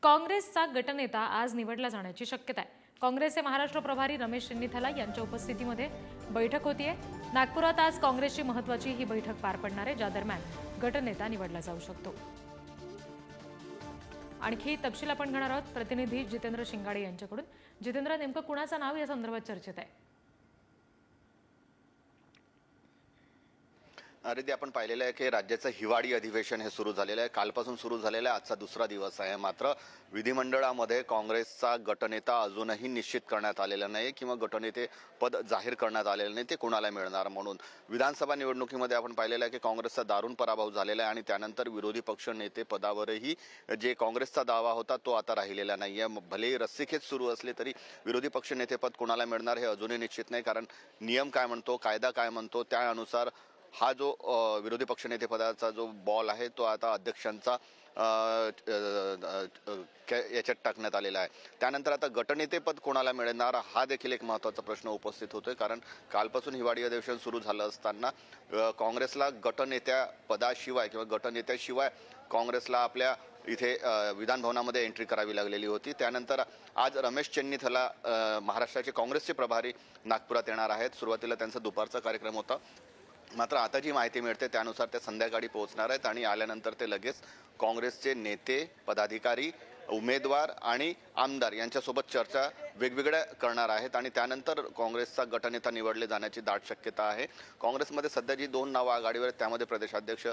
काँग्रेसचा गटनेता आज निवडला जाण्याची शक्यता आहे। काँग्रेसचे महाराष्ट्र प्रभारी रमेश चेन्नीथला यांच्या उपस्थितीमध्ये बैठक होतीये। नागपुरात आज काँग्रेसची महत्त्वाची ही बैठक पार पडणार आहे, ज्या दरम्यान गटनेता निवडला जाऊ शकतो। आणखी तपशील आपण घेणार आहोत प्रतिनिधी जितेंद्र शिंगाडे यांच्याकडून। जितेंद्र, नेमकं कुणाचं नाव या संदर्भात चर्चेत आहे? रिद्धी, आपण पाहिलेलं आहे की राज्याचं हिवाळी अधिवेशन हे सुरू झालेलं आहे। कालपासून सुरू झालेलं आहे, आजचा दुसरा दिवस आहे। मात्र विधिमंडळामध्ये काँग्रेसचा गटनेता अजूनही निश्चित करण्यात आलेला नाही किंवा गटनेते पद जाहीर करण्यात आलेलं नाही, ते कोणाला मिळणार म्हणून। विधानसभा निवडणुकीमध्ये आपण पाहिलेलं आहे की काँग्रेसचा दारुण पराभव झालेला आहे आणि त्यानंतर विरोधी पक्ष नेते पदावरही जे काँग्रेसचा दावा होता तो आता राहिलेला नाहीये। भले रस्सीखेच सुरू असले तरी विरोधी पक्ष नेतेपद कोणाला मिळणार हे अजूनही निश्चित नाही, कारण नियम काय म्हणतो, कायदा काय म्हणतो त्यानुसार हा जो विरोधी पक्षनेते पदाचा जो बॉल आहे तो आता अध्यक्षांचा याच्यात टाकण्यात आलेला आहे। त्यानंतर आता गटनेतेपद कोणाला मिळणार हा देखील एक महत्त्वाचा प्रश्न उपस्थित होतोय, कारण कालपासून हिवाळी अधिवेशन सुरू झालं असताना काँग्रेसला गटनेत्या पदाशिवाय किंवा गटनेत्याशिवाय काँग्रेसला आपल्या इथे विधान भवनामध्ये एंट्री करावी लागलेली होती। त्यानंतर आज रमेश चेन्नीथला महाराष्ट्राचे काँग्रेसचे प्रभारी नागपुरात येणार आहेत। सुरुवातीला त्यांचा दुपारचा कार्यक्रम होता, मात्र आता जी माहिती मिळते त्यानुसार ते संध्याकाळी पोहोचणार आहेत आणि आल्यानंतर ते लगेच काँग्रेसचे नेते, पदाधिकारी, उमेदवार आणि आमदार यांच्यासोबत चर्चा वेगवेगळ्या करणार आहेत आणि त्यानंतर काँग्रेसचा गटनेता निवडले जाण्याची दाट शक्यता आहे। काँग्रेसमध्ये सध्या जी दोन नावं आघाडीवर आहेत त्यामध्ये प्रदेशाध्यक्ष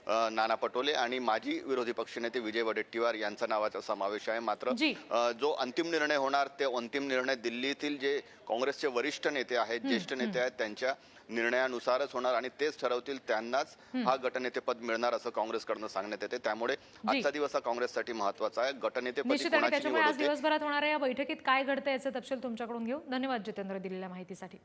नाना पटोले आणि माजी विरोधी पक्षनेते विजय वडेट्टीवार यांचा नावाचा समावेश आहे। मात्र जो अंतिम निर्णय होणार ते अंतिम निर्णय दिल्लीतील जे काँग्रेसचे वरिष्ठ नेते आहेत, ज्येष्ठ नेते आहेत, त्यांच्या निर्णयानुसारच होणार आणि तेच ठरवतील त्यांनाच हा गटनेतेपद मिळणार असं काँग्रेसकडून सांगण्यात येते। त्यामुळे आजचा दिवस हा काँग्रेससाठी महत्त्वाचा आहे। गटनेतेपदी कोणाची निवड होते, आज दिवसभरात होणाऱ्या या बैठकीत काय घडतं याचे तपशील तुमच्याकडून घेऊ। धन्यवाद जितेंद्र, दिलेल्या माहितीसाठी।